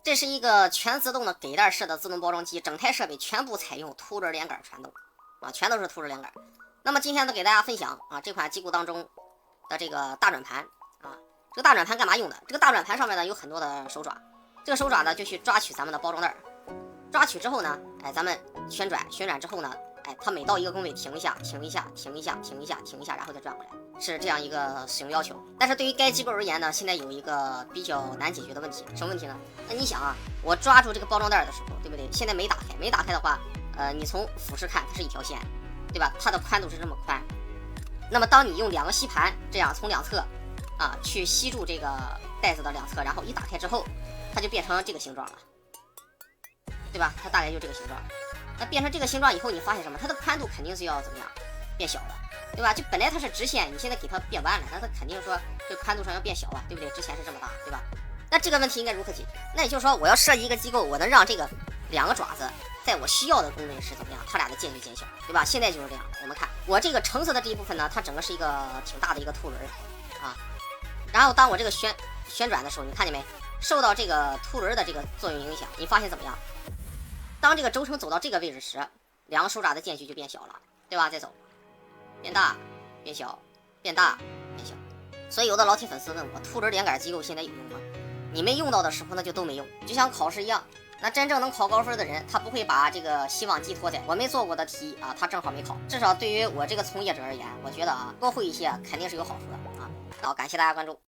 这是一个全自动的给袋式的自动包装机，整台设备全部采用凸轮连杆传动啊，全都是凸轮连杆。那么今天呢，给大家分享啊这款机构当中的这个大转盘啊，这个大转盘干嘛用的？这个大转盘上面呢有很多的手爪，这个手爪呢就去抓取咱们的包装袋，抓取之后呢，哎，咱们旋转之后呢，哎，它每到一个工位停一下，停一下，停一下，停一下，停一下，然后再转过来，是这样一个使用要求。但是对于该机构而言呢，现在有一个比较难解决的问题，什么问题呢？那你想啊，我抓住这个包装袋的时候，对不对？现在没打开，没打开的话，你从俯视看，它是一条线，对吧？它的宽度是这么宽。那么当你用两个吸盘这样从两侧啊去吸住这个袋子的两侧，然后一打开之后，它就变成这个形状了，对吧？它大概就这个形状。那变成这个形状以后，你发现什么？它的宽度肯定是要怎么样变小的，对吧？就本来它是直线，你现在给它变弯了，那它肯定说这宽度上要变小啊，对不对？之前是这么大，对吧？那这个问题应该如何解决？那也就是说，我要设计一个机构，我能让这个两个爪子在我需要的功能是怎么样，它俩的间距减小，对吧？现在就是这样。我们看我这个橙色的这一部分呢，它整个是一个挺大的一个凸轮啊。然后当我这个旋转的时候，你看见没？受到这个凸轮的这个作用影响，你发现怎么样？当这个轴承走到这个位置时，两个手爪的间距就变小了，对吧？再走，变大，变小，变大，变小。所以有的老铁粉丝问我，凸轮连杆机构现在有用吗？你没用到的时候，那就都没用。就像考试一样，那真正能考高分的人，他不会把这个希望寄托在我没做过的题啊，他正好没考。至少对于我这个从业者而言，我觉得啊，多会一些肯定是有好处的啊。好，感谢大家关注。